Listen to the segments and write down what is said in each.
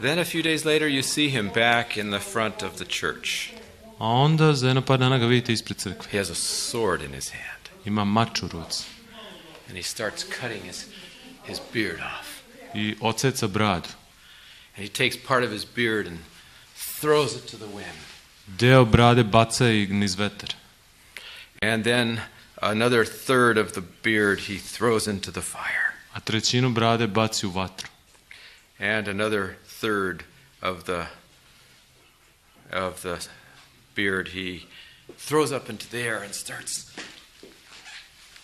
Then a few days later you see him back in the front of the church. A onda za jedno par dana ga vidite ispred crkve. He has a sword in his hand. Ima mač u ruci. And he starts cutting his beard off. I oceca bradu. And he takes part of his beard and throws it to the wind. Deo brade baca i niz vetar. And then another third of the beard he throws into the fire. A trećinu brade baci u vatru. And another third of the beard he throws up into the air and starts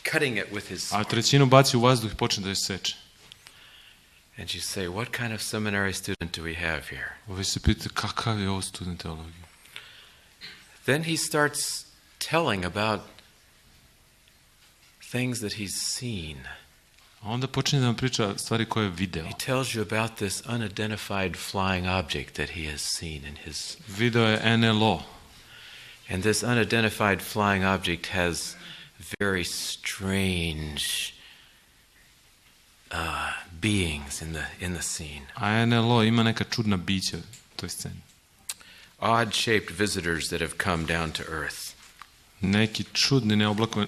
cutting it with his... A trećinu baci u vazduh i počne da je seče. And you say, what kind of seminary student do we have here? Ovi se pita kakav je ovo student teologije. Then he starts telling about things that he's seen. A onda počne da nam priča stvari koje je video. He tells you about this unidentified flying object that he has seen in his... Video je NLO. And this unidentified flying object has very strange beings in the scene. A NLO ima neka čudna bića u toj sceni. Odd-shaped visitors that have come down to earth. Neki čudni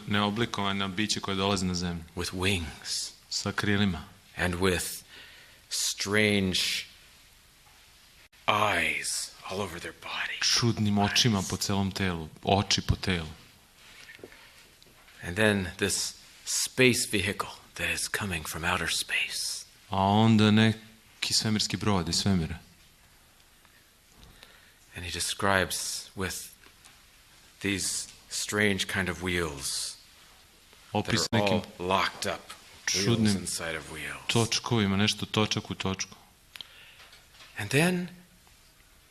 neoblikovana biće koje dolaze na zemlju. With wings. Sa krilima. And with strange eyes all over their body. Čudnim očima po celom telu. Oči po telu. And then this space vehicle that is coming from outer space. A onda neki svemirski brod iz svemira. And he describes with these strange kind of wheels that are all locked up. Wheels inside of wheels. Točkovima, nešto točak u točku. And then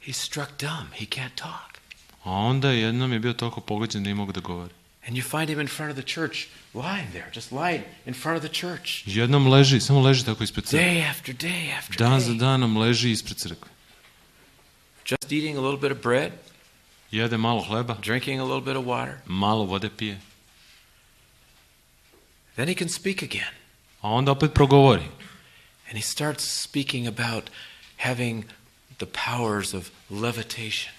he's struck dumb. He can't talk. A onda jednom je bio toliko pogođen da nije mogu da govori. And you find him in front of the church, lying there, just lying in front of the church. Jednom leži, samo leži tako ispred crkve. Day after day after day. Dan za danom leži ispred crkve. Just eating a little bit of bread. Jede malo hleba. Drinking a little bit of water. Malo vode pije. Then he can speak again. A onda opet progovori. And he starts speaking about having the powers of levitation.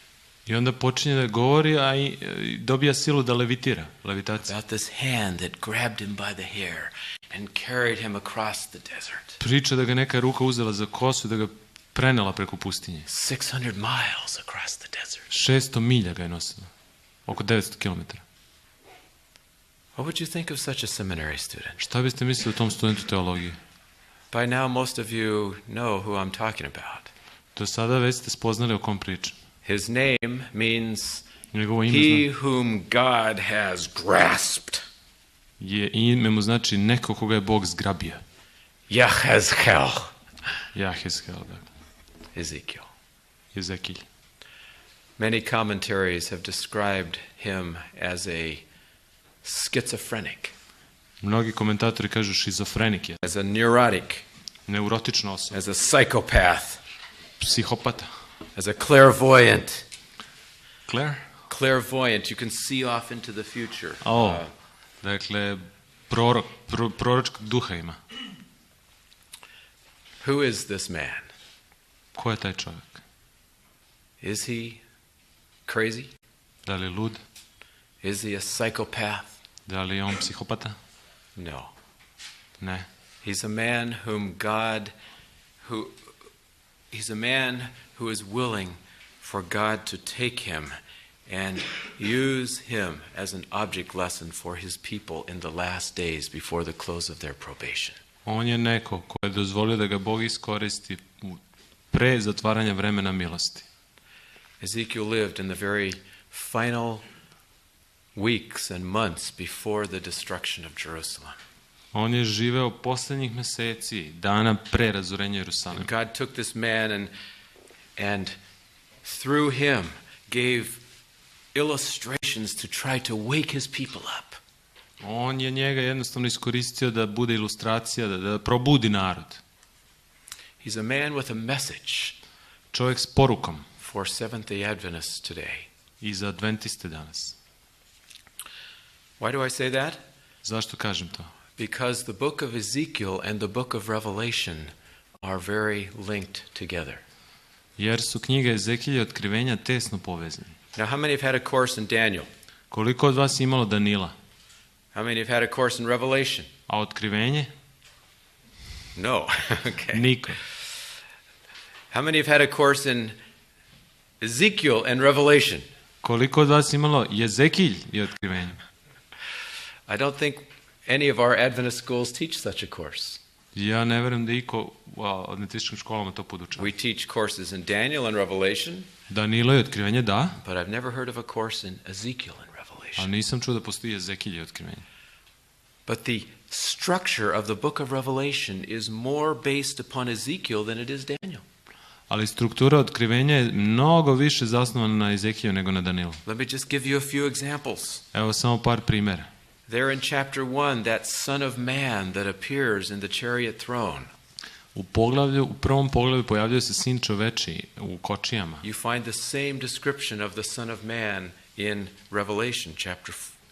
I onda počinje da govori, a i dobija silu da levitira, levitacija. About this hand that grabbed him by the hair and carried him across the desert. Priča da ga neka ruka uzela za kosu i da ga prenela preko pustinje. 600 miles across the desert. 600 milja ga je nosila. Oko 900 kilometara. What would you think of such a seminary student? Šta biste mislili o tom studentu teologije? By now most of you know who I'm talking about. Do sada već ste spoznali o kom pričam. His name means he whom God has grasped. Ime mu znači neko koga je Bog zgrabio. Jahezkel. Jahezkel, dakle. Ezekiel. Many commentaries have described him as a schizophrenic. Mnogi komentatori kažu šizofrenik je. As a neurotic. Neurotična osoba. As a psychopath. Psihopata. As a clairvoyant. Clairvoyant, you can see off into the future. Dakle, proročkog duha ima. Who is this man? Ko je taj čovjek? Is he crazy? Da li je lud? Is he a psychopath? Da li je on psihopata? No. Ne. He's a man who is willing for God to take him and use him as an object lesson for his people in the last days before the close of their probation. On je neko ko je dozvolio da ga Bog iskoristi pre zatvaranja vremena milosti. Ezekiel lived in the very final weeks and months before the destruction of Jerusalem. On je živeo posljednjih meseci, dana pre razorenja Jerusalima. And God took this man and through him gave illustrations to try to wake his people up. On je njega jednostavno iskoristio da bude ilustracija, da probudi narod. He's a man with a message. Čovjek s porukom. For Seventh-day Adventists today. I za adventiste danas. Why do I say that? Zašto kažem to? Because the book of Ezekiel and the book of Revelation are very linked together. Jer su knjige Ezekilja i Otkrivenja tesno povezane. Now, how many have had a course in Daniel? Koliko od vas je imalo Danila? How many have had a course in Revelation? A Otkrivenje? No. Okay. Niko. How many have had a course in Ezekiel and Revelation? Koliko od vas je imalo Ezekilj i Otkrivenje? I don't think any of our Adventist schools teach such a course. Ja ne verujem da iko u adventističkim školama to podučava. We teach courses in Daniel and Revelation, Danilo i Otkrivenje, da, but I've never heard of a course in Ezekiel and a Revelation. nisam čuo da postoji Ezekilj i Otkrivenje. But the structure of the book of Revelation is more based upon Ezekiel than it is Daniel. Ali struktura Otkrivenja je mnogo više zasnovana na Ezekiju nego na Danilu. Let me just give you a few examples. Evo samo par primjera. There in chapter 1, that Son of Man that appears in the chariot throne. U prvom poglavlju pojavljuje se sin čoveči u kočijama. You find the same description of the Son of Man in Revelation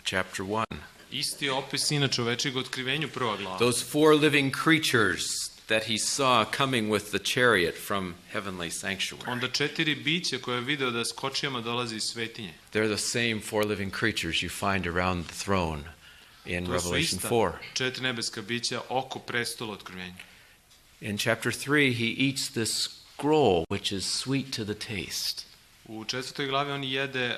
chapter 1. Isti opis sina čovečijeg u Otkrivenju, prva glava. Those four living creatures that he saw coming with the chariot from heavenly sanctuary. Onda 4 bića koje je video da s kočijama dolazi iz svetinje. They're the same four living creatures you find around the throne in To su Revelation ista 4. 4 nebeska bića oko prestola Otkrivenja. In chapter 3, he eats this scroll, which is sweet to the taste. U 4. glavi on jede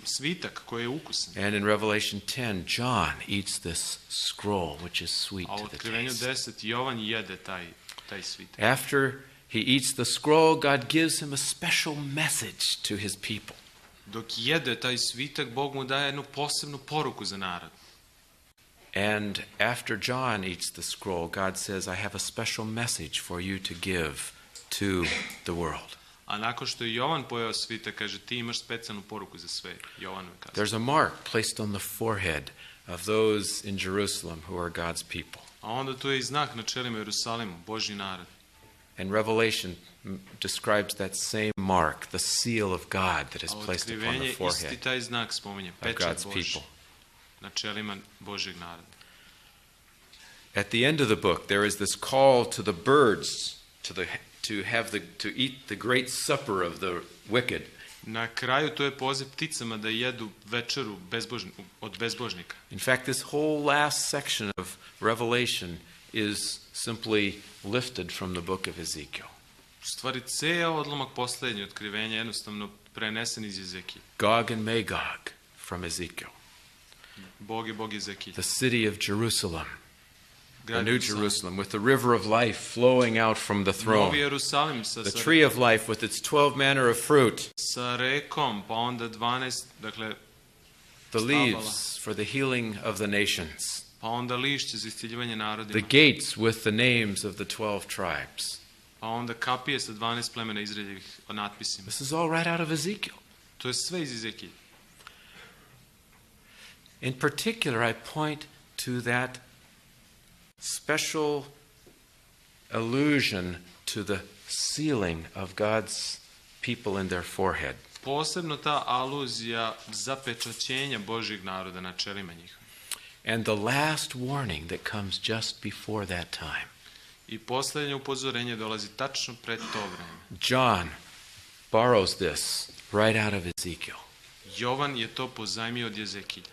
svitak koji je ukusan. And in Revelation 10, John eats this scroll, which is sweet A u to the Otkrivenju taste. 10 Jovan jede taj svitak. After he eats the scroll, God gives him a special message to his people. Dok jede taj svitak, Bog mu daje jednu posebnu poruku za narod. And after John eats the scroll, God says, I have a special message for you to give to the world. A nakon što je Jovan pojeo svitak, kaže, ti imaš specijalnu poruku za sve. Jovan mu kaže. There's a mark placed on the forehead of those in Jerusalem who are God's people. A onda tu je i znak na čelima Jerusalimu, Božji narod. And Revelation describes that same mark, the seal of God that is A placed upon the Otkrivenje isti forehead taj znak spominje, of pečat God's Božji people. na čelima Božjeg naroda. At the end of the book, there is this call to the birds to eat the great supper of the wicked. Na kraju to je poziv pticama da jedu večeru od bezbožnika. In fact, this whole last section of Revelation is simply lifted from the book of Ezekiel. U stvari, ceo odlomak poslednje Otkrivenja jednostavno prenesen iz Ezekije. Gog and Magog from Ezekiel. Bog je Bog Ezekije. The city of Jerusalem, the Grad New Jerusalem, with the river of life flowing out from the Novi throne. Jerusalim The tree of life with its 12 manner of fruit. sa rekom, pa onda 12, dakle, The leaves for the healing of the nations. pa onda lišće za isciljivanje narodima, The gates with the names of the 12 tribes. pa onda kapije sa 12 plemena izredljivih natpisima. This is all right out of Ezekiel. To je sve iz Ezekije. In particular, I point to that special allusion to the sealing of God's people in their forehead. Posebno ta aluzija zapečaćenja Božjeg naroda na čelima njihovim. And the last warning that comes just before that time. I posljednje upozorenje dolazi tačno pred to vreme. John borrows this right out of Ezekiel. Jovan je to pozajmio od Ezekilja.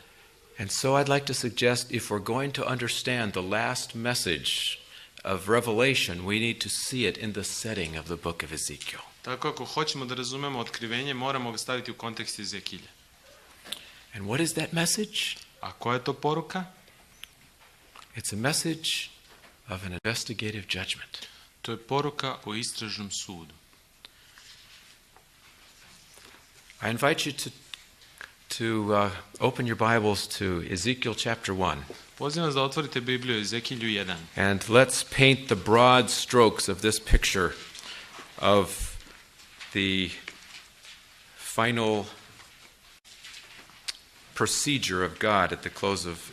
And so I'd like to suggest if we're going to understand the last message of Revelation, we need to see it in the setting of the book of Ezekiel. Tako ako hoćemo da razumemo Otkrivenje, moramo ga staviti u kontekst Ezekilja. And what is that message? A koja je to poruka? It's a message of an investigative judgment. To je poruka o istražnom sudu. I invite you to open your Bibles to Ezekiel chapter 1. Pozivam vas da otvorite Bibliju u Ezekilju 1. And let's paint the broad strokes of this picture of the final procedure of God at the close of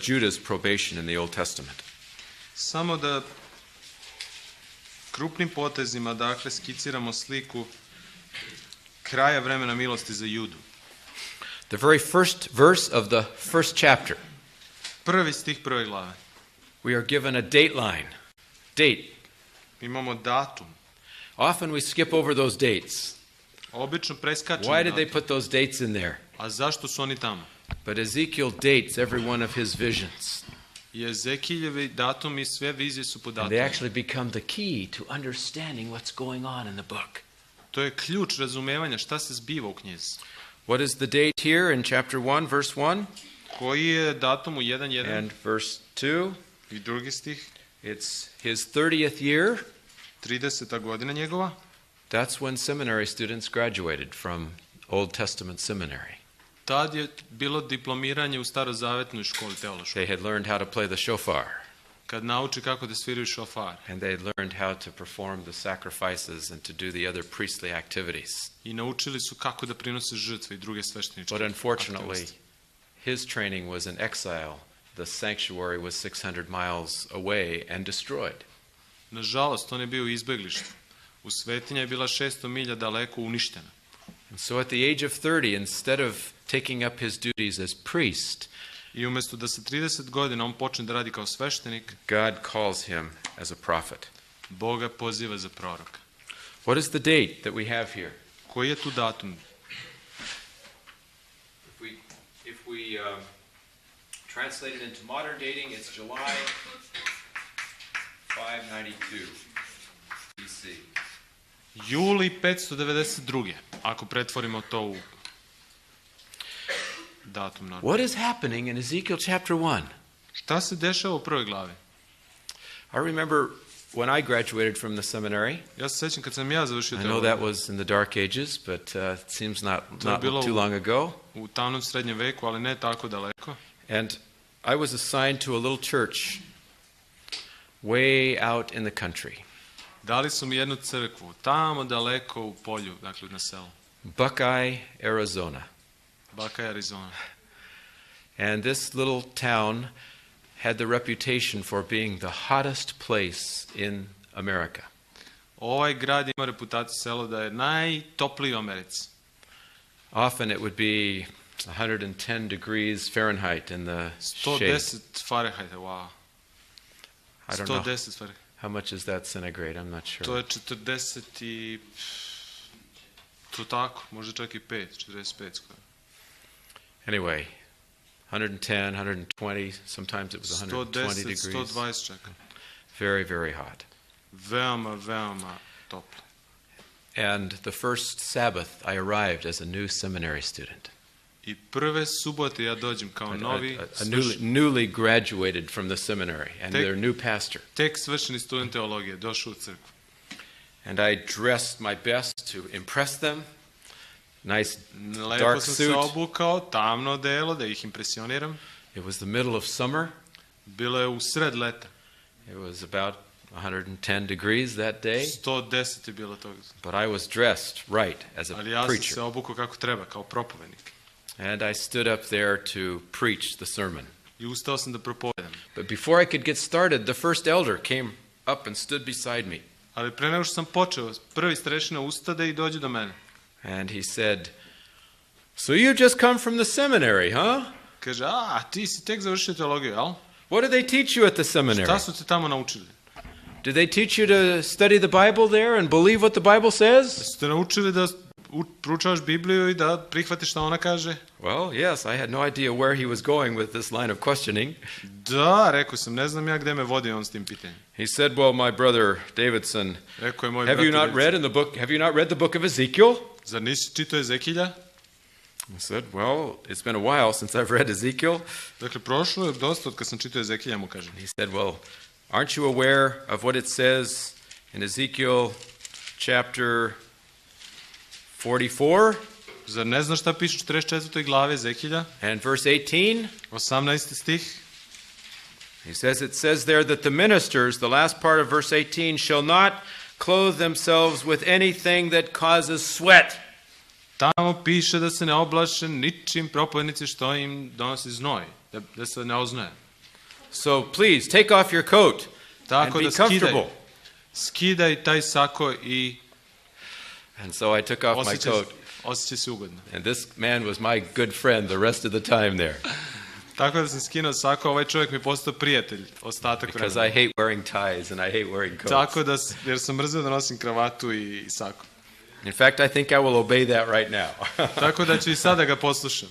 Judah's probation in the Old Testament. Samo da krupnim potezima, dakle, skiciramo sliku kraja vremena milosti za Judu. The very first verse of the first chapter, Prvi stih prve glave. we are given a date line. Date. Imamo datum. Often we skip over those dates. Obično preskačemo Why did they datum. put those dates in there? A zašto su oni tamo? But Ezekiel dates every one of his visions. I Ezekiljevi datumi, sve vizije su po And they datumima. actually become the key to understanding what's going on in the book. To je ključ razumevanja šta se zbiva u knjizi. What is the date here in chapter 1, verse 1 Koji je datum u 1.1 and verse 2? i drugi stih? It's his 30th year. 30. godina njegova. That's when seminary students graduated from Old Testament seminary. Tad je bilo diplomiranje u starozavetnoj školi teološkoj. They had learned how to play the shofar, Kad nauči kako da sviraju šofar. and they had learned how to perform the sacrifices and to do the other priestly activities. I naučili su kako da prinose žrtve i druge svešteničke But unfortunately, aktivnosti. his training was in exile. The sanctuary was 600 miles away and destroyed. Nažalost, on je bio u izbeglištu. U svetinja je bila 600 milja daleko uništena. And so at the age of 30, instead of taking up his duties as priest, I umjesto da sa 30 godina on počne da radi kao sveštenik, God calls him as a prophet. Bog ga poziva za proroka. What is the date that we have here? Koji je tu datum? If we translate it into modern dating, it's July 592 BC. Juli 592. Ako pretvorimo to u datum. Naravno. What is happening in Ezekiel chapter 1? Šta se dešava u prvoj glavi? I remember when I graduated from the seminary. Ja se sećam kad sam ja završio I know teologiju. that was in the dark ages, but it seems not To je bilo too long ago. U tamnom srednjem veku, ali ne tako daleko. And I was assigned to a little church way out in the country. Dali su mi jednu crkvu, tamo daleko u polju, dakle na selu. Buckeye, Arizona. Buckeye, Arizona. And this little town had the reputation for being the hottest place in America. Ovaj grad ima reputaciju selo da je najtopliji u Americi. Often it would be 110 degrees Fahrenheit in the shade. 110 Fahrenheita, wow. I don't know 110 Fahrenheit. how much is that centigrade, I'm not To sure. je 40 i... To tako, možda čak i 5, 45 skoro. Anyway, 110, 120, sometimes it was 120 110, degrees. 120 čak. Very, very hot. Veoma, veoma toplo. And the first Sabbath, I arrived as a new seminary student. I prve subote ja dođem kao novi, Newly graduated from the seminary, and their new pastor. tek svršeni student teologije, došao u crkvu. And I dressed my best to impress them. Nice Lepo dark sam se suit. obukao, tamno delo, da ih impresioniram. It was the middle of summer. Bilo je u sred leta. It was about 110 degrees that day. 110 je bilo toga. But I was dressed right as a Ali ja sam preacher. se obukao kako treba, kao propovednik. And I stood up there to preach the sermon. I ustao sam da propovedam. But before I could get started, the first elder came up and stood beside me. Ali pre nego što sam počeo, prvi starešina ustade i dođe do mene. And he said, "So you just come from the seminary, huh? Kaže, ti si tek završio teologiju, jel? What did they teach you at the seminary? Šta su te tamo naučili? Did they teach you to study the Bible there and believe what the Bible says?" Ste naučili da proučavaš Bibliju i da prihvatiš šta ona kaže? Well, yes, I had no idea where he was going with this line of questioning. Da, rekao sam, ne znam ja gde me vodi on s tim pitanjem. He said, "Well, my brother Davidson, Rekao je moj have you brat not read in the book? Have you not read the book of Ezekiel?" Zar nisi čitao Ezekilja? I said, "Well, it's been a while since I've read Ezekiel." Dakle, prošlo je dosta od kad sam čitao Ezekilja, mu kažem. He said, "Well, aren't you aware of what it says in Ezekiel chapter 44 Zar ne znaš šta piše u 44. glavi Ezekilja? and verse 18? 18. stih. He says, it says there that the ministers, the last part of verse 18, shall not clothe themselves with anything that causes sweat. Tamo piše da se ne oblače ničim propovednici što im donosi znoj, da se ne oznoje. So please, take off your coat and Tako be da comfortable. skidaj taj sako i And so I took off my coat. osjećaj se ugodno. And this man was my good friend the rest of the time there. Tako da sam skinuo sako, ovaj čovjek mi je postao prijatelj ostatak because vremena. I hate wearing ties and I hate wearing coats. Tako da, jer sam mrzio da nosim kravatu i sako. In fact, I think I will obey that right now. Tako da ću i sada ga poslušam.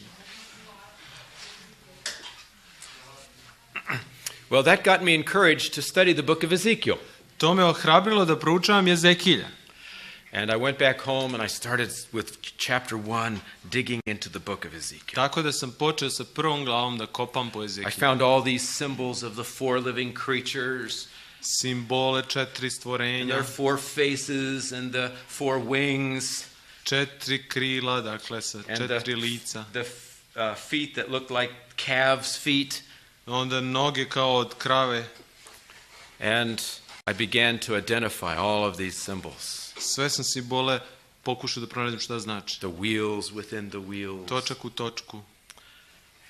Well, that got me encouraged to study the book of Ezekiel. To me ohrabrilo da proučavam Jezekilja. And I went back home and I started with chapter 1, digging into the book of Ezekiel. Tako da sam počeo sa prvom glavom da kopam po I Jezekilju. found all these symbols of the four living creatures, Simbole 4 and stvorenja, their four faces and the four wings, 4 krila, dakle sa and 4 lica. the feet that looked like calves' feet. Onda noge kao od krave. And I began to identify all of these symbols. Sve sam simbole pokušao da pronađem šta znači. The wheels within the wheels. Točak u točku.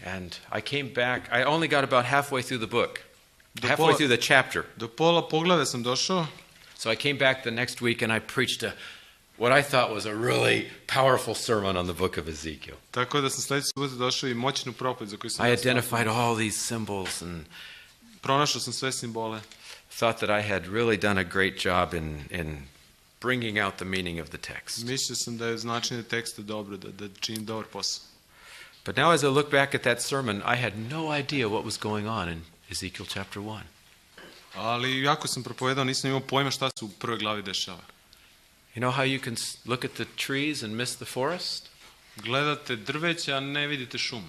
And I came back. I only got about halfway through the book. Do Halfway pola- through the chapter. Do pola poglave sam došao. So I came back the next week and I preached what I thought was a really powerful sermon on the book of Ezekiel. Tako da sam sledeći subot došao i moćnu propoved za koju sam I identified all these symbols and pronašao sam sve simbole. thought that I had really done a great job in bringing out the meaning of the text. Mislio sam da je značenje teksta dobro, da činim dobar posao. But now as I look back at that sermon, I had no idea what was going on in Ezekiel chapter 1. Ali jako sam propovedao, nisam imao pojma šta se u prvoj glavi dešava. You know how you can look at the trees and miss the forest? Gledate drveće, a ne vidite šumu.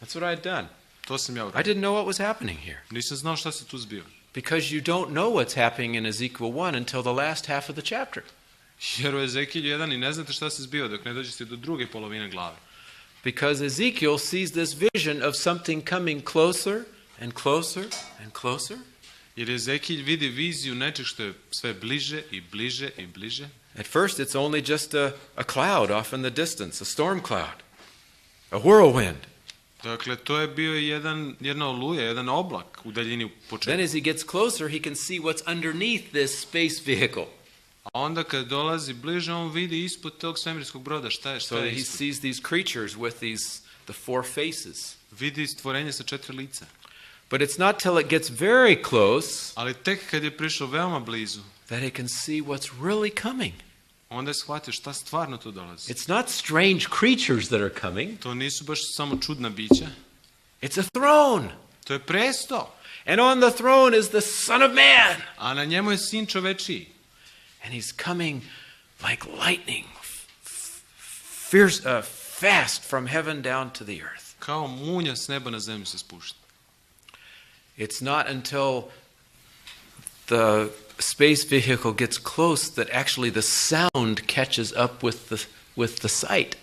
That's what I had done. To sam ja I uradio. didn't know what was happening here. Nisam znao šta se tu zbiva. Because you don't know what's happening in Ezekiel 1 until the last half of the chapter. Jer u Ezekilju 1 i ne znate šta se zbiva dok ne dođete do druge polovine glave. Because Ezekiel sees this vision of something coming closer and closer and closer. Jer Ezekilj vidi viziju nečeg što je sve bliže i bliže i bliže. At first it's only just a cloud off in the distance, a storm cloud, a whirlwind. Dakle, to je bio jedna oluja, jedan oblak u daljini u Then početku. as he gets closer, he can see what's underneath this space vehicle. A onda kad dolazi bliže, on vidi ispod tog svemirskog broda šta So je that he ispod. sees these creatures with the four faces. Vidi stvorenje sa 4 lica. But it's not till it gets very close Ali tek kad je prišao veoma blizu, that he can see what's really coming. onda je shvatio šta stvarno tu dolazi. It's not strange creatures that are coming. To nisu baš samo čudna bića. It's a throne. To je presto. And on the throne is the Son of Man. A na njemu je sin čovečiji. And he's coming like lightning, fierce, fast from heaven down to the earth. Kao munja s neba na zemlju se spušta. It's not until the space vehicle gets close that actually the sound catches up with the sight.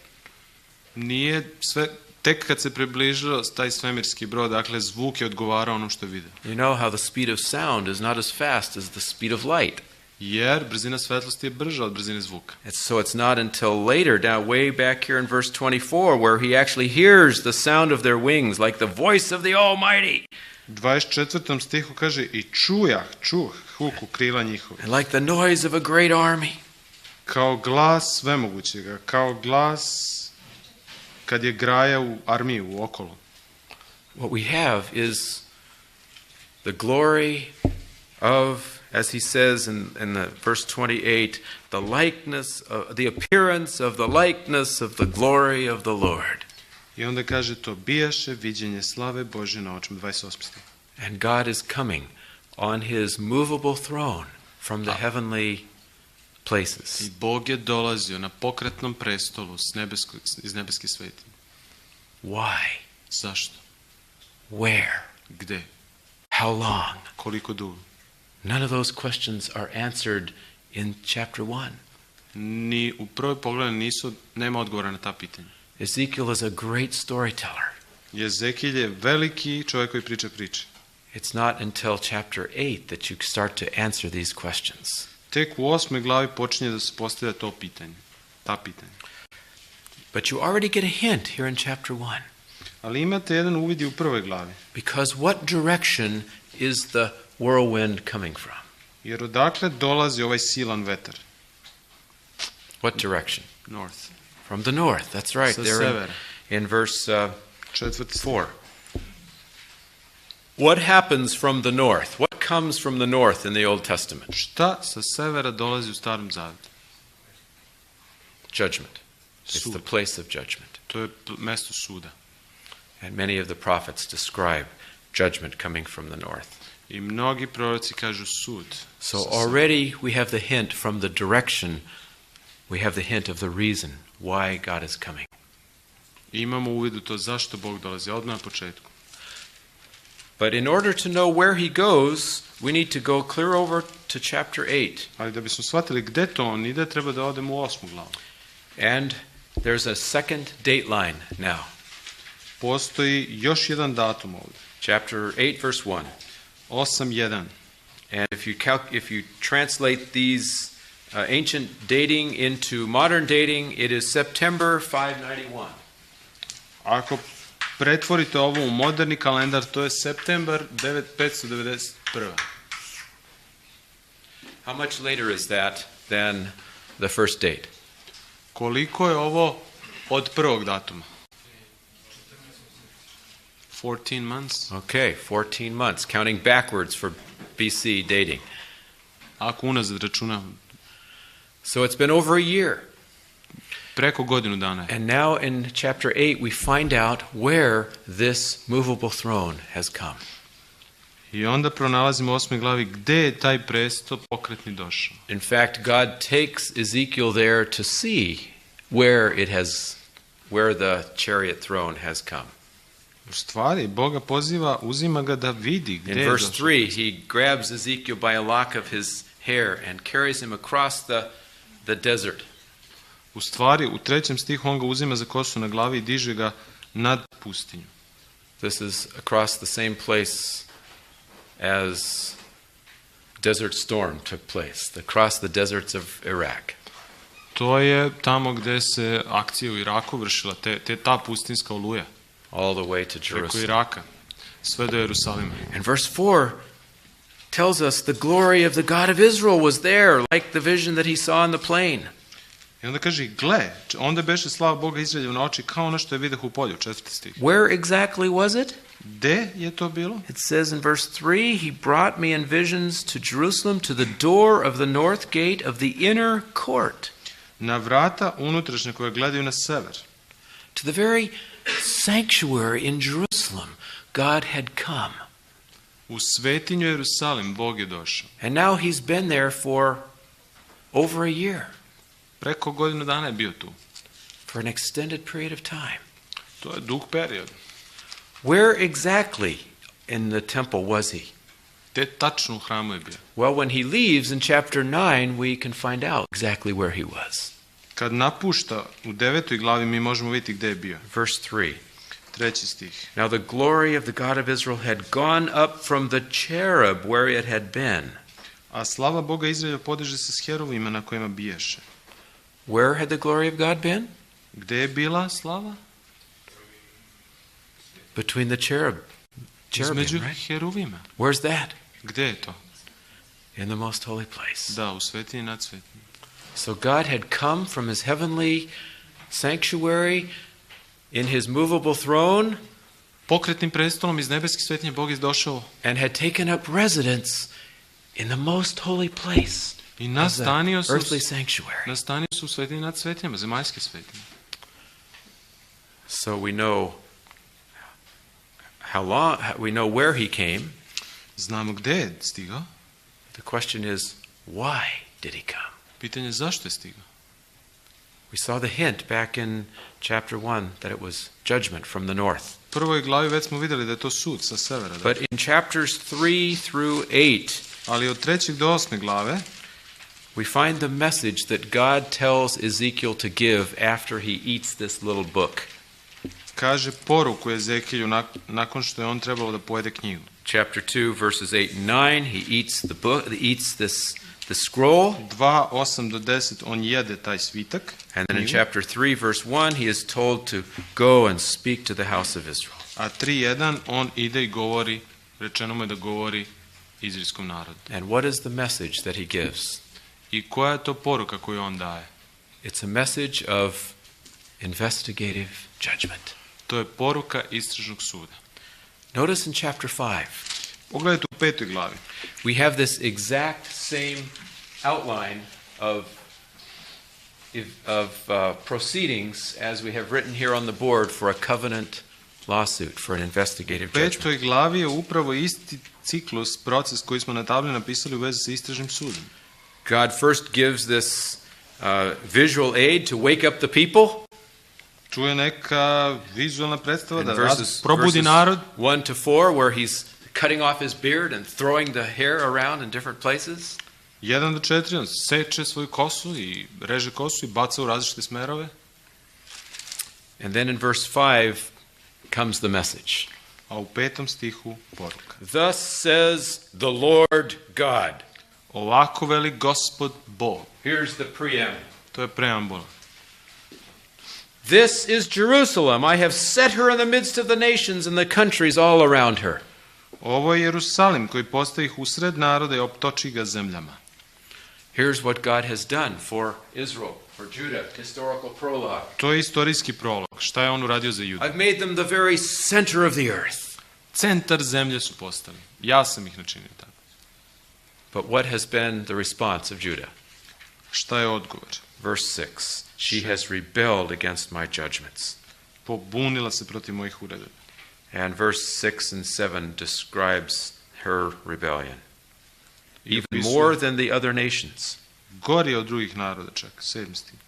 Nije sve, tek kad se približio taj svemirski brod, dakle zvuk je odgovarao onom što je vidio. You know how the speed of sound is not as fast as the speed of light. Jer brzina svetlosti je brža od brzine zvuka. So it's not until later, now way back here in verse 24, where he actually hears the sound of their wings, like the voice of the Almighty. U 24. stihu kaže i čuh huku krila njihove. And like the noise of a great army. Kao glas svemogućega, kao glas kad je graja u armiju okolo. What we have is the glory of, as he says in the verse 28, the appearance of the likeness of the glory of the Lord. I onda kaže to bijaše viđenje slave Božje na očima, 28. stih. And God is coming on his movable throne from the heavenly places. I Bog je dolazio na pokretnom prestolu iz nebeske svetinje. Why? Zašto? Where? Gde? How long? Koliko dugo? None of those questions are answered in chapter 1. Ni u prvoj pogledu nema odgovora na ta pitanja. Ezekiel is a great storyteller. Jezekilj je veliki čovjek koji priča priče. It's not until chapter 8 that you start to answer these questions. Tek u 8. glavi počinje da se postavlja to pitanje. Ta pitanja. But you already get a hint here in chapter 1. Ali imate jedan uvid i u prvoj glavi. Because what direction is the whirlwind coming from? Jer odakle dolazi ovaj silan vetar? What direction? North. From the north. That's right. Sa There severa. in verse 4. 4. What happens from the north? What comes from the north in the Old Testament? Šta sa severa dolazi u Starom Zavetu? Judgment. It's Sud. the place of judgment. To je mesto suda. And many of the prophets describe judgment coming from the north. I mnogi proroci kažu sud. So sa severa. already we have the hint from the direction, we have the hint of the reason why God is coming. Imamo uvid u to zašto Bog dolazi odmah na početku. But in order to know where he goes, we need to go clear over to chapter 8. Ali da bismo shvatili gde to on ide, treba da odemo u 8. glavu. And there's a second date line now. Postoji još jedan datum ovdje. Chapter 8, verse 1. 8.1. And if you translate these ancient dating into modern dating, it is September 591. Ako pretvorite ovo u moderni kalendar, to je septembar 591. How much later is that than the first date? Koliko je ovo od prvog datuma? 14 months. Okay, 14 months, counting backwards for BC dating. Ako unazad računamo, So it's been over a year. preko godinu dana je. And now in chapter 8, we find out where this movable throne has come. I onda pronalazimo u 8. glavi gde je taj presto pokretni došao. In fact, God takes Ezekiel there to see where the chariot throne has come. U stvari, Boga poziva, uzima ga da vidi gde In je verse došao. 3, he grabs Ezekiel by a lock of his hair and carries him across the desert. U stvari, u 3. stihu on ga uzima za kosu na glavi i diže ga nad pustinju. This is across the same place as Desert Storm took place, across the deserts of Iraq. To je tamo gde se akcija u Iraku vršila, ta pustinska oluja, All the way to preko Jerusalem. Iraka, sve do Jerusalima. And verse 4 tells us the glory of the God of Israel was there, like the vision that he saw on the plain. I onda kaže, gle, onda beše slava Boga Izraeljev na oči kao ono što je vidio u polju, 4. stih. Where exactly was it? Gde je to bilo? It says in verse 3, he brought me in visions to Jerusalem, to the door of the north gate of the inner court. Na vrata unutrašnje koje gledaju na sever. To the very sanctuary in Jerusalem, God had come. U svetinju Jerusalim Bog je došao. And now he's been there for over a year, Preko godinu dana je bio tu. for an extended period of time. To je dug period. Where exactly in the temple was he? Te tačno u hramu je bio. Well, when he leaves in chapter 9, we can find out exactly where he was. Kad napušta u 9. glavi mi možemo vidjeti gde je bio. Verse 3. 3. stih. Now the glory of the God of Israel had gone up from the cherub where it had been. A slava Boga Izraelja podiže se s herovima na kojima biješe. Where had the glory of God been? Gde je bila slava? Between the cherubim, Između right? heruvima. Where's that? Gde je to? In the most holy place. Da, u svetinji nad svetinji. So God had come from his heavenly sanctuary in his movable throne Pokretnim prestolom iz nebeskih svetinja Bog je došao and had taken up residence in the most holy place i of the nastanio earthly sanctuary. se u svetinji nad svetinjama, zemaljske svetinje. So we know we know where he came. Znamo gde je stigao. The question is, why did he come? Pitanje je zašto je stigao. We saw the hint back in chapter 1 that it was judgment from the north. U prvoj glavi već smo vidjeli da je to sud sa severa. But in chapters 3 through 8, Ali od 3. do 8. glave we find the message that God tells Ezekiel to give after he eats this little book. kaže poruku Ezekilju nakon što je on trebalo da pojede knjigu. Chapter 2, verses 8 and 9, he eats the book, the scroll. 2:8 do 10 on jede taj svitak. And then in knjigu. chapter 3, verse 1, he is told to go and speak to the house of Israel. A 3:1 on ide i govori, rečeno mu je da govori izraelskom narodu. And what is the message that he gives? I koja je to poruka koju on daje? It's a message of investigative judgment. To je poruka istražnog suda. Notice in chapter 5, Pogledajte u 5. glavi. we have this exact same outline of proceedings as we have written here on the board for a covenant lawsuit, for an investigative U judgment. 5. glavi je upravo isti ciklus, proces koji smo na tabli napisali u vezi sa istražnim sudom. God first gives this visual aid to wake up the people. Čuje neka vizualna predstava In da verses probudi narod. 1 to 4, where he's cutting off his beard and throwing the hair around in different places. 1 do 4, on seče svoju kosu i reže kosu i baca u različite smerove. And then in verse 5 comes the message. A u 5. stihu poruka. Thus says the Lord God. Ovako veli Gospod Bog. Here's the preamble. To je preambula. This is Jerusalem. I have set her in the midst of the nations and the countries all around her. Ovo je Jerusalim koji postaje usred naroda i optoči ga zemljama. Here's what God has done for Israel, for Judah, historical prologue. To je istorijski prolog. Šta je on uradio za Judu? I've made them the very center of the earth. Centar zemlje su postali. Ja sam ih načinio tako. But what has been the response of Judah? Šta je odgovor? Verse 6. She has rebelled against my judgments. Pobunila se protiv mojih uredbi. And verse 6 and 7 describes her rebellion. Even more than the other nations. Gori od drugih naroda čak. 7. stih.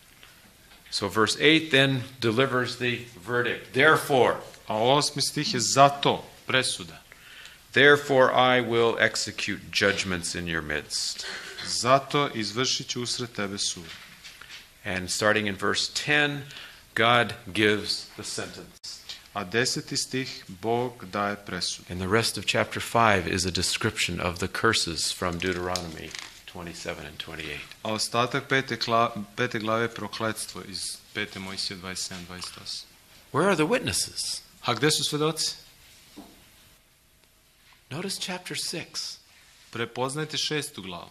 So verse 8 then delivers the verdict. Therefore, A 8. stih je zato presuda. therefore I will execute judgments in your midst. Zato izvršit ću usred tebe sud. And starting in verse 10, God gives the sentence. A 10. stih, Bog daje presudu. And the rest of chapter 5 is a description of the curses from Deuteronomy 27 and 28. A ostatak 5. glave je prokletstvo iz 5. Mojsija 27-28. Where are the witnesses? A gde su svedoci? Notice chapter 6. Prepoznajte 6. glavu.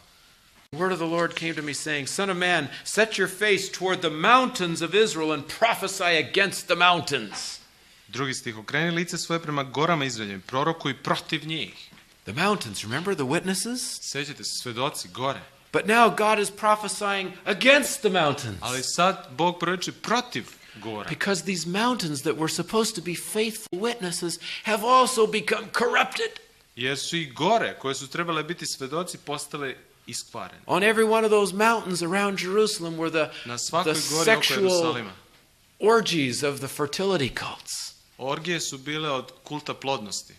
The word of the Lord came to me saying, Son of man, set your face toward the mountains of Israel and prophesy against the mountains. 2. stih, okreni lice svoje prema gorama Izraeljevim, prorokuj protiv njih. The mountains, remember the witnesses? Sećate se, svedoci, gore. But now God is prophesying against the mountains. Ali sad Bog proroči protiv gora. Because these mountains that were supposed to be faithful witnesses have also become corrupted. Jer su i gore, koje su trebale biti svedoci, postale iskvarene. On every one of those mountains around Jerusalem were Na the svakoj gori oko sexual Jerusalima. orgies of the fertility cults. Orgije su bile od kulta plodnosti.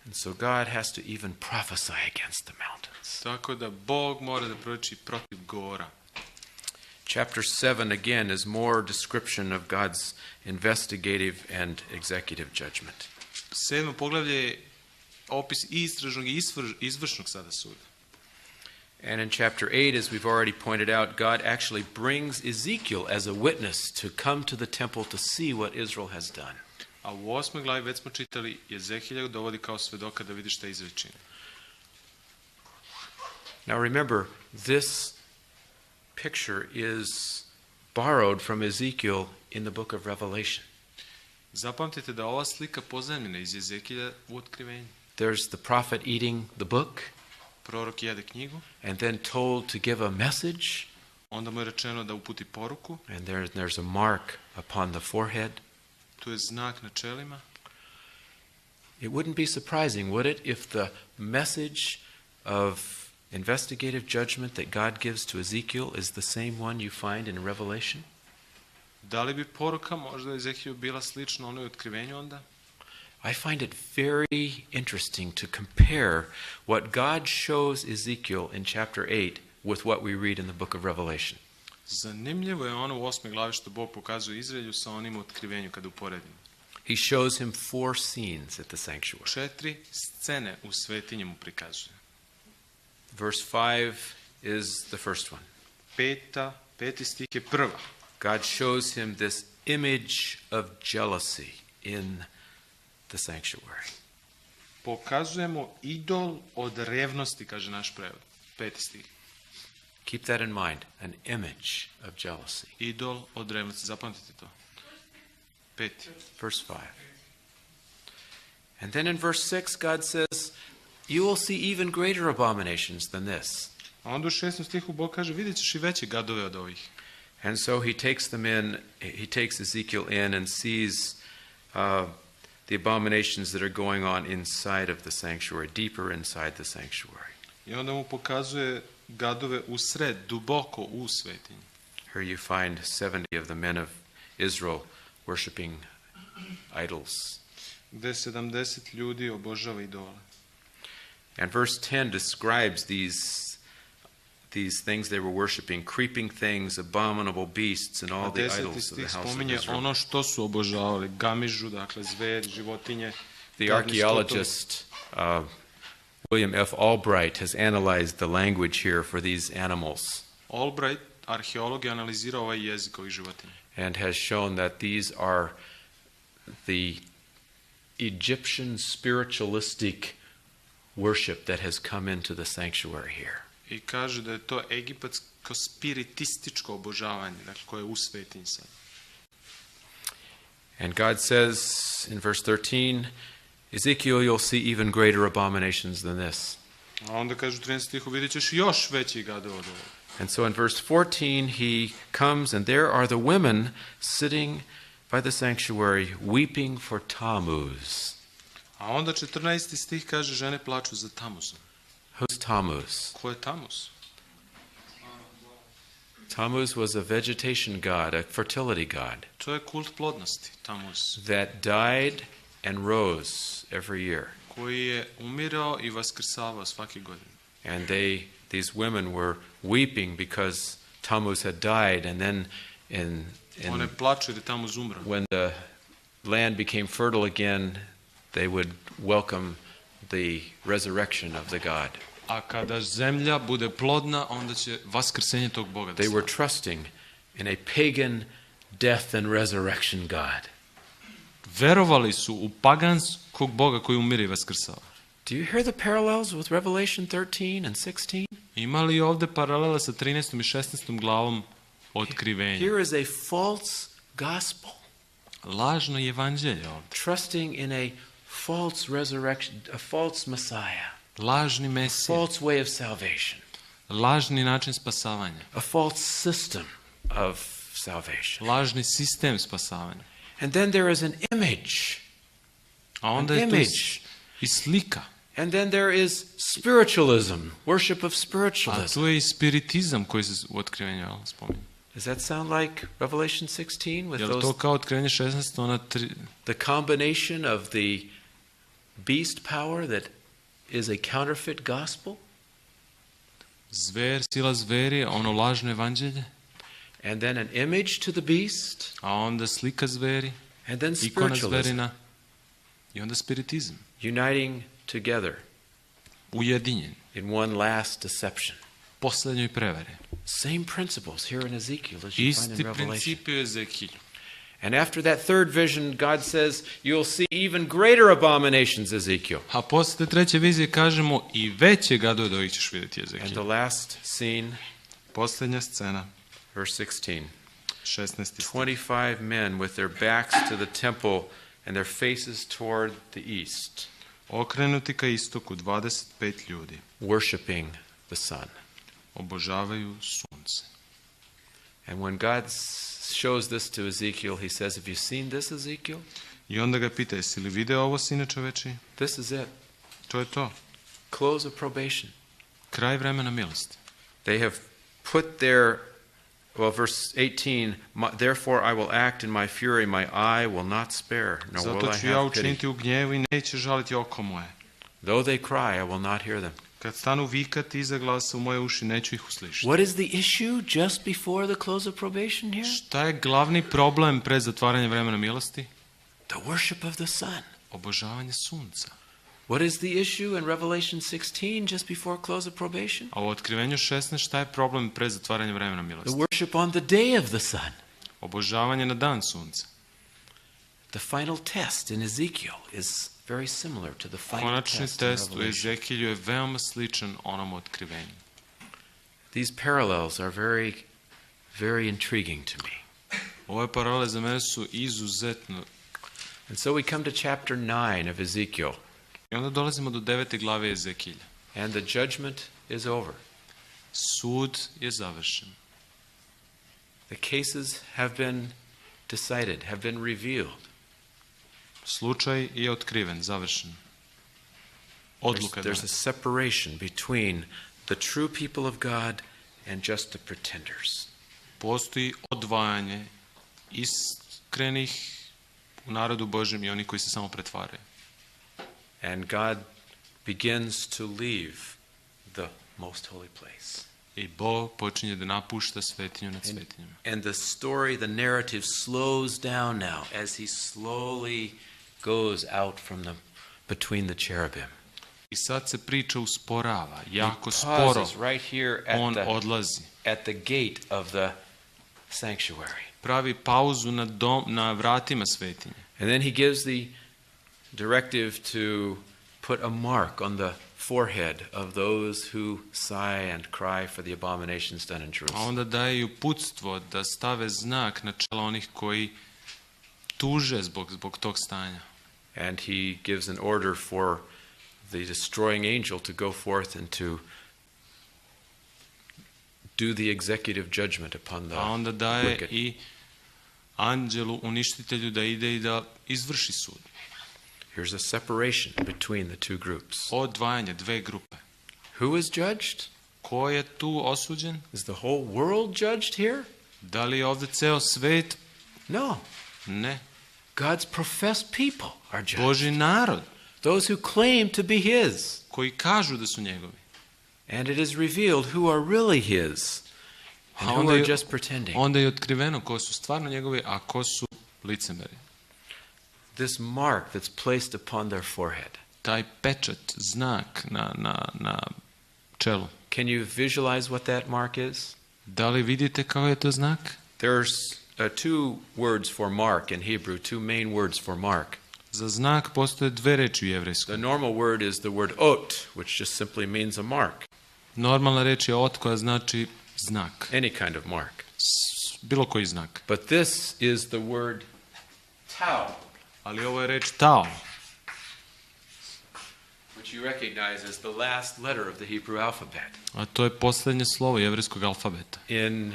And so God has to even prophesy against the mountains. Tako da Bog mora da proroči protiv gora. Chapter 7 again is more description of God's investigative and executive judgment. 7. poglavlje je opis i istražnog i izvršnog sada suda. And in chapter 8, as we've already pointed out, God actually brings Ezekiel as a witness to come to the temple to see what Israel has done. A u 8. glavi već smo čitali, Jezehilja dovodi kao svedoka da vidi šta Izrael čini. Now remember, this picture is borrowed from Ezekiel in the book of Revelation. Zapamtite da ova slika pozajmljena iz Jezekilja u Otkrivenju. There's the prophet eating the book, Prorok jede knjigu, and then told to give a message, onda mu je rečeno da uputi poruku, and there's a mark upon the forehead. tu je znak na čelima. It wouldn't be surprising, would it, if the message of investigative judgment that God gives to Ezekiel is the same one you find in Revelation? Da li bi poruka možda Jezehilju bila slična onoj Otkrivenju onda? I find it very interesting to compare what God shows Ezekiel in chapter 8 with what we read in the book of Revelation. Zanimljivo je ono u 8. glavi što Bog pokazuje Izraelju sa onim u Otkrivenju kada uporedimo. He shows him 4 scenes at the sanctuary. 4 scene u svetinji mu prikazuje. Verse 5 is the first one. 5. stih je prva. God shows him this image of jealousy in the sanctuary. Pokazujemo idol od revnosti, kaže naš prevod. 5. stih. Keep that in mind, an image of jealousy. Idol od revnosti, zapamtite to. 5. Verse 5. And then in verse 6, God says, you will see even greater abominations than this. A onda u 6. stihu Bog kaže, vidjet ćeš i veće gadove od ovih. And so he takes them in, he takes Ezekiel in and sees the abominations that are going on inside of the sanctuary, deeper inside the sanctuary. I onda mu pokazuje gadove u sred, duboko u svetinji. Here you find 70 of the men of Israel worshiping idols. Gde 70 ljudi obožava idole. And verse 10 describes these things they were worshiping, creeping things, abominable beasts, and all the idols of the house of spominje Israel. ono što su obožavali, gamižu, dakle zveri, životinje. The archaeologist William F. Albright has analyzed the language here for these animals Albright, arheolog, je analizirao ovaj jezik ovih životinja. and has shown that these are the Egyptian spiritualistic worship that has come into the sanctuary here. I kaže da je to egipatsko spiritističko obožavanje, dakle koje je u svetinji sad. And God says in verse 13, Ezekiel, you'll see even greater abominations than this. A onda kaže u 13. stihu, vidjet ćeš još veći gadova od ovoga. And so in verse 14, he comes, and there are the women sitting by the sanctuary, weeping for Tammuz. A onda 14. stih kaže, žene plaču za Tamuzom. Who's Tammuz? Ko je Tamuz? Tammuz was a vegetation god, a fertility god, To je kult plodnosti, Tamuz, that died and rose every year. koji je umirao i vaskrsavao svake godine. And these women were weeping because Tammuz had died, and then One plaču jer je Tamuz umro. when the land became fertile again, they would welcome the resurrection of the god. A kada zemlja bude plodna, onda će vaskrsenje tog Boga da They were slave. trusting in a pagan death and resurrection god. Verovali su u paganskog Boga koji umire i vaskrsava. Do you hear the parallels with Revelation 13 and 16? Ima li ovde paralela sa 13. i 16. glavom otkrivenja? Here is a false gospel, Lažno evanđelje ovde. trusting in a false resurrection, a false Messiah, Lažni a Mesija. false way of salvation, Lažni način spasavanja. a false system of salvation. Lažni sistem spasavanja. And then there is an image, A onda an je tu image. i slika. And then there is spiritualism, worship of A spiritualism. tu je i spiritizam koji se u otkrivenju spominje. Does that sound like Revelation 16 with Je li to those, kao otkrivenje 16. Ona the combination of the beast power that is a counterfeit gospel sila zveri, ono lažno evanđelje, and then an image to the beast a onda slika zveri, and then ikona spiritualism zverina i onda spiritizam. uniting together Ujedinjen. in one last deception. Poslednjoj prevere. Same principles here in Ezekiel as you find Isti in Revelation. principi u Ezekilju. And after that third vision, God says, you'll see even greater abominations, Ezekiel. A posle te treće vizije kažemo i veće gadove od ovih ćeš vidjeti And the Ezekilju. last scene, Poslednja scena, verse 16. 16. stih. 25 men with their backs to the temple and their faces toward the east, Okrenuti ka istoku 25 ljudi. worshiping the sun. Obožavaju sunce. And when God shows this to Ezekiel, he says, have you seen this, Ezekiel? I onda ga pita, jesi li video ovo, sine čoveči? This is it. To je to. Close of probation. Kraj vremena milosti. They have put their, verse 18, therefore I will act in my fury, my eye will not spare, nor will Zato I ću ja have pity. učiniti u gnjevu i neće žaliti oko moje. Though they cry, I will not hear them. Kad stanu vikati iza glasa u moje uši, neću ih uslišiti. What is the issue just before the close of probation here? Šta je glavni problem pred zatvaranjem vremena milosti? The worship of the sun. Obožavanje sunca. What is the issue in Revelation 16 just before close of probation? A u otkrivenju 16 šta je problem pred zatvaranjem vremena The milosti? worship on the day of the sun. Obožavanje na dan sunca. The final test in Ezekiel is very similar to the final Konačni test in test u Revelation. Ezekilju je veoma sličan onom otkrivenju. These parallels are very, very intriguing to me. Ove paralele za mene su izuzetno And so we come to chapter 9 of Ezekiel, I onda dolazimo do 9. glave Ezekilja. and the judgment is over. Sud je završen. The cases have been decided, have been revealed. Slučaj je otkriven, završen. Odluka je There's a doneta. separation between the true people of God and just the pretenders. Postoji odvajanje iskrenih u narodu Božjem i oni koji se samo pretvaraju. And God begins to leave the most holy place. I Bog počinje da napušta svetinju nad svetinjama. And the story, the narrative slows down now as he slowly goes out from between the cherubim. I sad se priča usporava, jako He sporo. pauses right here On odlazi. at the gate of the sanctuary. Pravi pauzu na vratima svetinje. And then he gives the directive to put a mark on the forehead of those who sigh and cry for the abominations done in A Jerusalem. onda daje uputstvo da stave znak na čela onih koji tuže zbog tog stanja. And he gives an order for the destroying angel to go forth and to do the executive judgment upon the A onda daje wicked. i anđelu, uništitelju, da ide i da izvrši sud. Here's a separation between the two groups. Odvajanje, dve grupe. Who is judged? Ko je tu osuđen? Is the whole world judged here? Da li je ovdje ceo svet? No. Ne. God's professed people are judged. Božji narod, Those who claim to be his. koji kažu da su njegovi. And it is revealed who are really his and A who onda are je- just pretending. Onda je otkriveno ko su stvarno njegovi, a ko su licemeri. This mark that's placed upon their forehead. Taj pečat, znak na čelu. Can you visualize what that mark is? Da li vidite kao je to znak? There's two words for mark in Hebrew, two main words for mark. Za znak postoje dve reči u The jevrejskom. normal word is the word ot, which just simply means a mark, Normalna reč je ot koja znači znak. any kind of mark. Bilo koji znak. But this is the word tau, Ali ovo je reč tao, which you recognize as the last letter of the Hebrew alphabet. a to je posljednje slovo jevrejskog alfabeta. In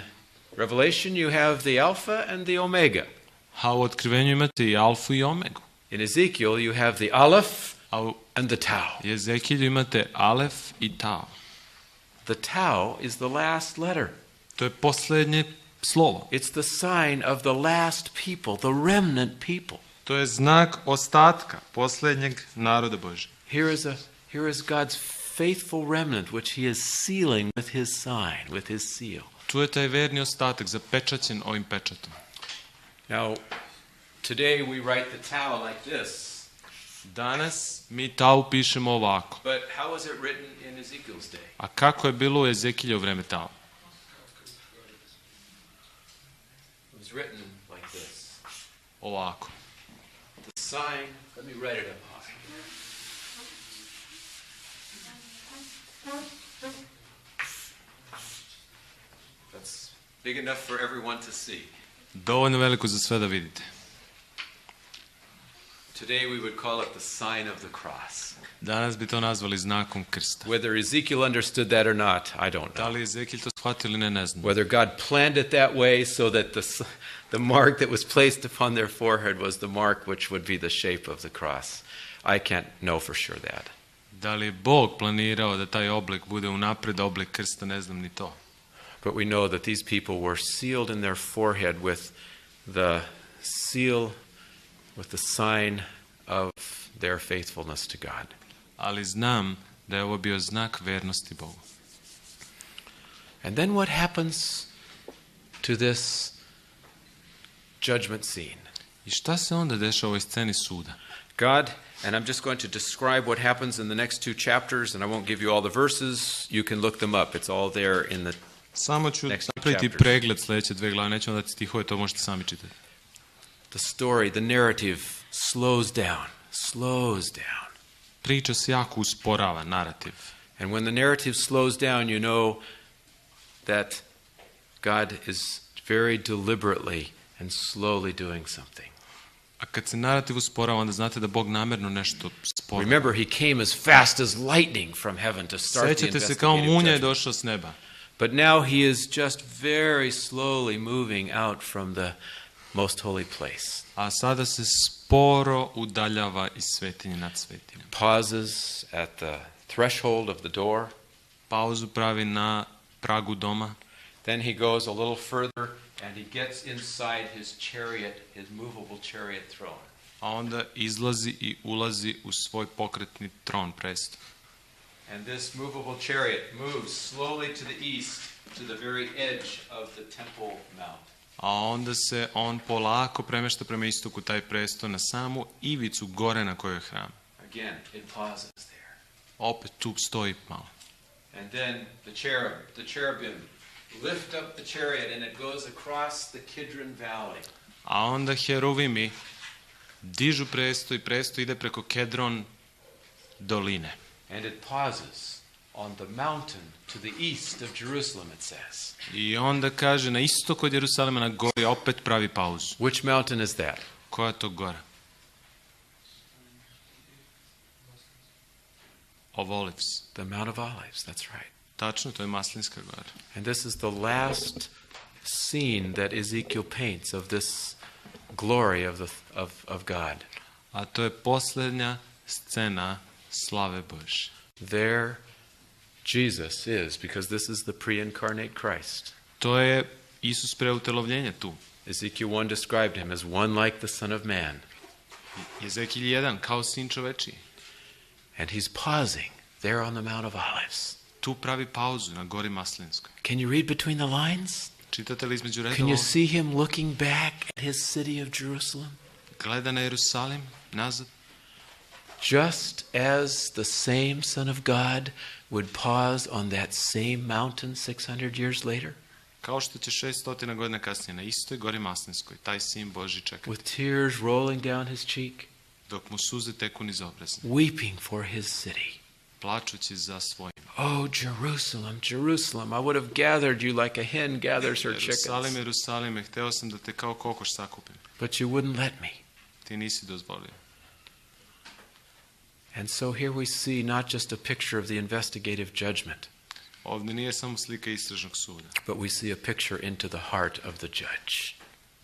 Revelation, you have the Alpha and the Omega. A u otkrivenju imate i alfu i omegu. In Ezekiel, you have the Aleph A u and the Tau. Ezekilju imate alef i tao. The Tau is the last letter. To je posljednje slovo. It's the sign of the last people, the remnant people. To je znak ostatka, posljednjeg naroda Božja. Here is God's faithful remnant, which he is sealing with his sign, with his seal. Tu je taj verni ostatak zapečaćen ovim pečatom. Now, today we write the Tau like this, Danas mi tau pišemo ovako. but how was it written in Ezekiel's day? A kako je bilo u Ezekilju vreme tau? It was written like this. Ovako. The sign, let me write it up high. That's big enough for everyone to see. Dovoljno veliko za sve da vidite. Today we would call it the sign of the cross. Danas bi to nazvali znakom krsta. Whether Ezekiel understood that or not, I don't Da know. li Ezekilj to shvatio ili ne znam. Whether God planned it that way so that the mark that was placed upon their forehead was the mark which would be the shape of the cross. I can't know for sure that. Da li je Bog planirao da taj oblik bude unapred oblik krsta, ne znam ni to. But we know that these people were sealed in their forehead with the seal, with the sign of their faithfulness to God. Ali znam da je ovo bio znak vernosti Bogu. And then what happens to this judgment scene? I šta se onda dešava u ovoj sceni suda? God, and I'm just going to describe what happens in the next two chapters, and I won't give you all the verses. You can look them up. It's all there in the... Samo ću Next napraviti chapters. pregled sljedeće dve glave, neću vam dati stihove, to možete sami čitati. The story, the narrative slows down. Priča se jako usporava, narativ. And when the narrative slows down, you know that God is very deliberately and slowly doing something. A kad se narativ usporava, onda znate da Bog namjerno nešto sporo. Remember, he came as fast as lightning from heaven to start the Sećate se kao investigative munja je judgment. došao s neba. But now he is just very slowly moving out from the most holy place. A sada se sporo udaljava iz svetinje nad svetinjem. Pauses at the threshold of the door. Pauzu pravi na pragu doma. Then he goes a little further and he gets inside his chariot, his movable chariot throne. A onda izlazi i ulazi u svoj pokretni tron, presto. And this movable chariot moves slowly to the east, to the very edge of the Temple Mount. A onda se on polako premešta prema istoku, taj presto, na samu ivicu gore na kojoj je hram. Again, it pauses there. Opet tu stoji malo. And then the cherubim lift up the chariot and it goes across the Kidron Valley. A onda heruvimi dižu presto i presto ide preko Kedron doline. And it pauses on the mountain to the east of Jerusalem, it says. I onda kaže na istok od Jerusalima na gori opet pravi pauzu. Which mountain is that? Koja je to gora? Of Olives. The Mount of Olives, that's right. Tačno, to je Maslinska gora. And this is the last scene that Ezekiel paints of this glory of God. A to je posljednja scena slave Božje. There Jesus is, because this is the pre-incarnate Christ. To je Isus preutelovljenje tu. Ezekiel 1 described him as one like the Son of Man. Ezekilj 1 kao sin čovečiji. And he's pausing there on the Mount of Olives. Tu pravi pauzu na gori Maslinskoj. Can you read between the lines? Čitate li između Can you redova? see him looking back at his city of Jerusalem? Gleda na Jerusalim, nazad. Just as the same Son of God would pause on that same mountain 600 years later, Kao što će 600 godina kasnije na istoj gori Maslinskoj, taj sin Božji čeka. with tears rolling down his cheek, Dok mu suze teku niz obrazne. weeping for his city. Plačući za svojim. Oh, Jerusalem, Jerusalem, I would have gathered you like a hen gathers her Jerusalime, chickens, Jerusalime, hteo sam da te kao kokoš sakupim. but you wouldn't let me. Ti nisi dozvolio. And so here we see not just a picture of the investigative judgment, Ovdje nije samo slika istražnog suda, but we see a picture into the heart of the judge.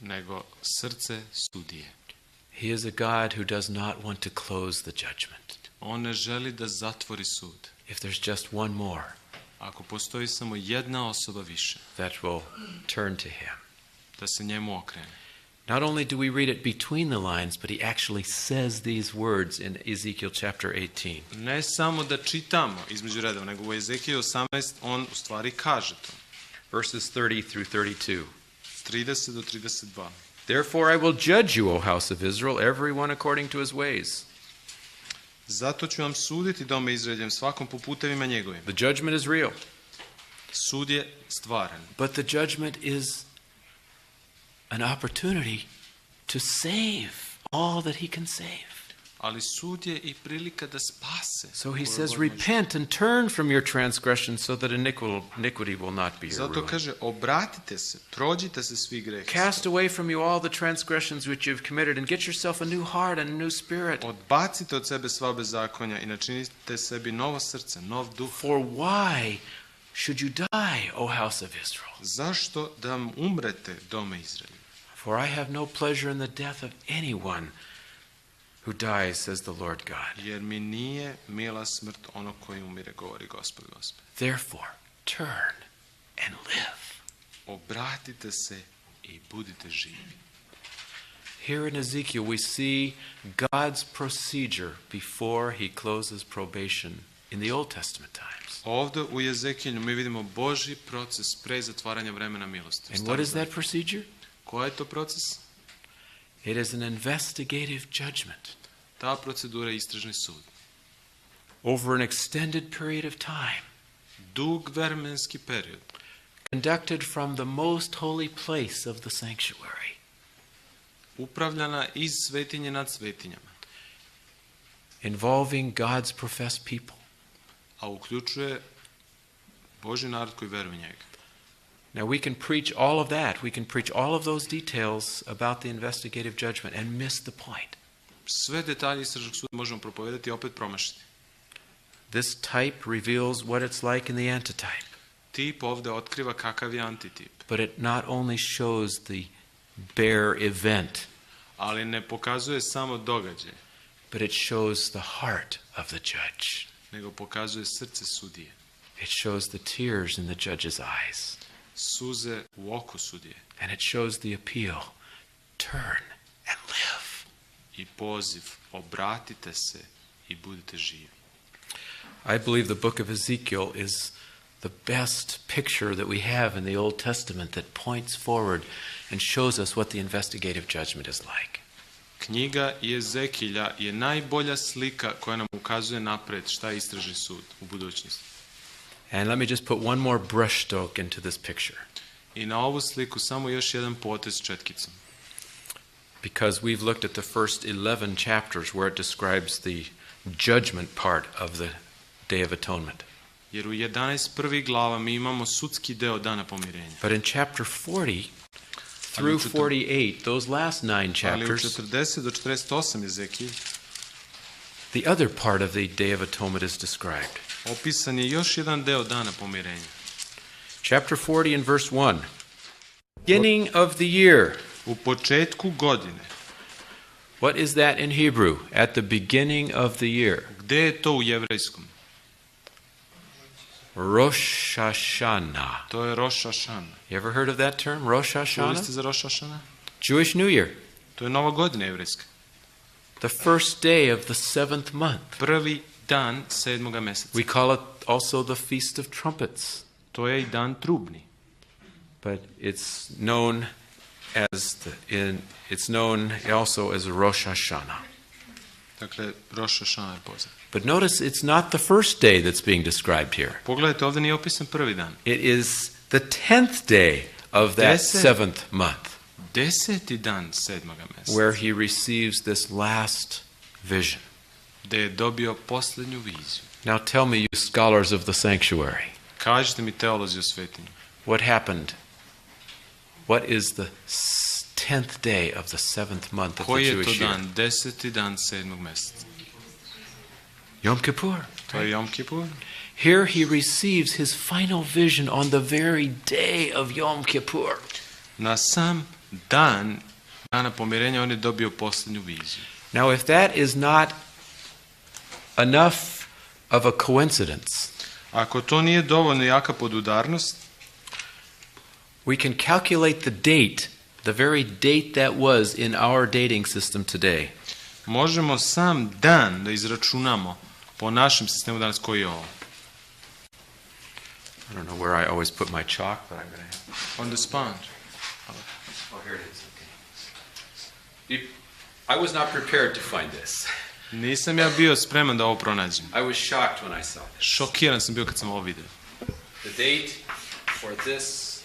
nego srce sudije. He is a God who does not want to close the judgment. On ne želi da zatvori sud. If there's just one more, Ako postoji samo jedna osoba više, that will turn to him. da se njemu okrene. Not only do we read it between the lines, but he actually says these words in Ezekiel chapter 18. Ne samo da čitamo između redova, nego u Ezekiju 18 on u stvari kaže to. Verses 30 through 32. 30 do 32. Therefore I will judge you, O house of Israel, everyone according to his ways. Zato ću vam suditi, dome Izraeljem, svakom po putevima njegovim. The judgment is real, Sud je stvaran, but the judgment is an opportunity to save all that he can save. ali sud je i prilika da spase. So he koga says, god može. repent and turn from your transgression so that iniquity will not be your Zato ruin. kaže, obratite se, prođite se svi grehi. Cast away from you all the transgressions which you have committed and get yourself a new heart and a new spirit. Odbacite od sebe sva bezakonja i načinite sebi novo srce, nov duh. For why should you die, O house of Israel? Zašto da vam umrete, dome Izraelja? For I have no pleasure in the death of anyone who dies, says the Lord God. Jer mi nije mila smrt ono koji umire, govori Gospod. Therefore, turn and live. Obratite se i budite živi. Here in Ezekiel, we see God's procedure before he closes probation in the Old Testament times. Ovdje u Ezekilju mi vidimo Božji proces pre zatvaranja vremena milosti. And what is that procedure? Koji je to proces? It is an investigative judgment Ta procedura je istražni sud. over an extended period of time, Dug vremenski period, conducted from the most holy place of the sanctuary. upravljana iz svetinje nad svetinjama, Involving God's professed people. a uključuje Božji narod koji veruje u njega. Now we can preach all of that. We can preach all of those details about the investigative judgment and miss the point. Sve detalje istražnog suda možemo propovedati i opet promašiti. This type reveals what it's like in the antitype. Tip ovde otkriva kakav je antitip. But it not only shows the bare event, Ali ne pokazuje samo događaj, but it shows the heart of the judge. nego pokazuje srce sudije. It shows the tears in the judge's eyes. Suze u oku sudije. And it shows the appeal. Turn and live. I poziv, obratite se i budite živi. I believe the book of Ezekiel is the best picture that we have in the Old Testament that points forward and shows us what the investigative judgment is like. Knjiga Jezekilja je najbolja slika koja nam ukazuje napred šta je istražni sud u budućnosti. And let me just put one more brushstroke into this picture. I na ovu sliku samo još jedan potez četkicom. Because we've looked at the first 11 chapters where it describes the judgment part of the Day of Atonement. Jer u 11 prvih glava mi imamo sudski deo dana pomirenja. But in chapter 40 through 48, those last 9 Ali u chapters, 40 do 48 Jezekilj the other part of the Day of Atonement is described. opisan je još jedan deo dana pomirenja. Chapter 40 and verse 1. Beginning of the year. U početku godine. What is that in Hebrew? At the beginning of the year. Gde je to u jevrejskom? Rosh Hashanah. To je Rosh Hashanah. You ever heard of that term, Rosh Čuli Hashanah? ste za Rosh Hashanah? Jewish New Year. To je nova godina jevrejska. The first day of the 7th month. Prvi dan 7. meseca. We call it also the Feast of Trumpets. To je i dan trubni. But it's known also as Rosh Hashanah. Dakle, Rosh Hashanah je poznat. But notice it's not the first day that's being described here. Pogledajte, ovdje nije opisan prvi dan. It is the 10th day of that 7th month 10. dan 7. meseca. where he receives this last vision. Gde je dobio posljednju viziju. Now tell me, you scholars of the sanctuary, Kažite mi, teolozi o svetinji, what happened? What is the 10th day of the 7th month of the koji je to Jewish year? dan? 10. dan 7. meseca. Yom Kippur. To je Jom Kipur. Here he receives his final vision on the very day of Yom Kippur. Na sam dan dana pomirenja on je dobio posljednju viziju. Now, if that is not enough of a coincidence, Ako to nije dovoljno jaka podudarnost, we can calculate the date, the very date that was in our dating system today. možemo sam dan da izračunamo po našem sistemu danas koji je ovo. I don't know where I always put my chalk, but I'm going to have... On the sponge. Oh, here it is. Okay. I was not prepared to find this. Nisam ja bio spreman da ovo pronađem. I was shocked when I saw this. Šokiran sam bio kad sam ovo vidio. The date for this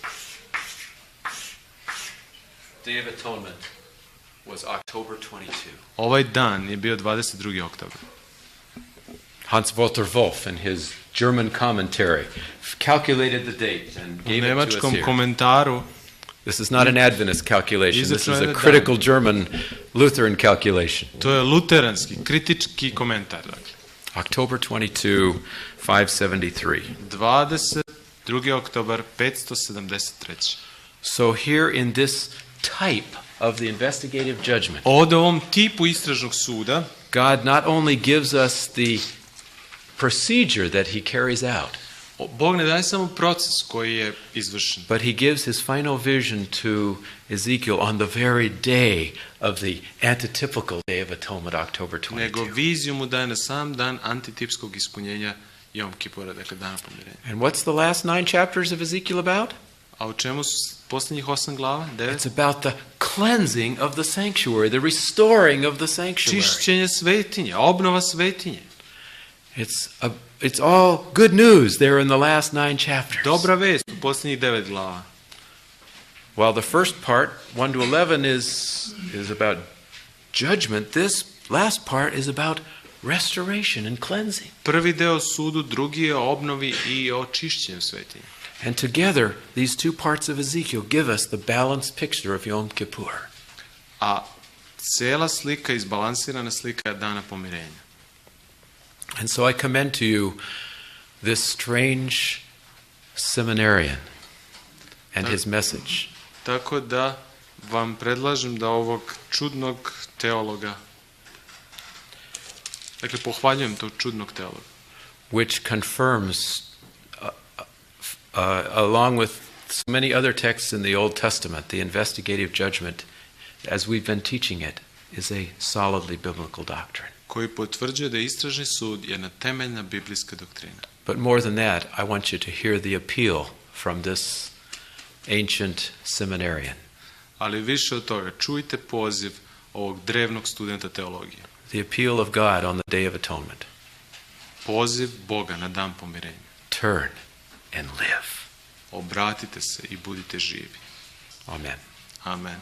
Day of Atonement was October 22. Ovaj dan je bio 22. oktobar. Hans Walter Wolf, in his German commentary, calculated the date and U gave it to us nemačkom here. komentaru This is not an Adventist calculation. This is a Izračunaj critical German Lutheran calculation. to je luteranski, kritički komentar. Dakle. October 22, 573. 22. oktobar 573. So here in this type of the investigative judgment, Ovdje u ovom tipu istražnog suda God not only gives us the procedure that he carries out, Bog ne daje samo proces koji je izvršen, but he gives his final vision to Ezekiel on the very day of the antitypical Day of Atonement, October nego 22. viziju mu daje na sam dan antitipskog ispunjenja Jom Kipura, dakle dana pomirenja. And what's the last 9 chapters of Ezekiel about? A u čemu su posljednjih 8 glava? 9? It's about the cleansing of the sanctuary, the restoring of the sanctuary. Čišćenje svetinje, obnova svetinje. It's all good news there in the last 9 chapters. Dobra vest u posljednjih 9 glava. While the first part, 1 to 11, is about judgment, this last part is about restoration and cleansing. Prvi deo sudu, drugi je o obnovi i o čišćenju svetinje. And together, these two parts of Ezekiel give us the balanced picture of Yom Kippur. A cijela slika, izbalansirana slika je dana pomirenja. And so I commend to you this strange seminarian and his message. Tako da vam predlažem da ovog čudnog teologa, dakle pohvaljujem tog čudnog teologa, Which confirms, along with so many other texts in the Old Testament, the investigative judgment, as we've been teaching it, is a solidly biblical doctrine. koji potvrđuje da istražni sud je jedna temeljna biblijska doktrina. But more than that, I want you to hear the appeal from this ancient seminarian. Ali više od toga, čujte poziv ovog drevnog studenta teologije. The appeal of God on the Day of Atonement. Poziv Boga na dan pomirenja. Turn and live. Obratite se i budite živi. Amen. Amen.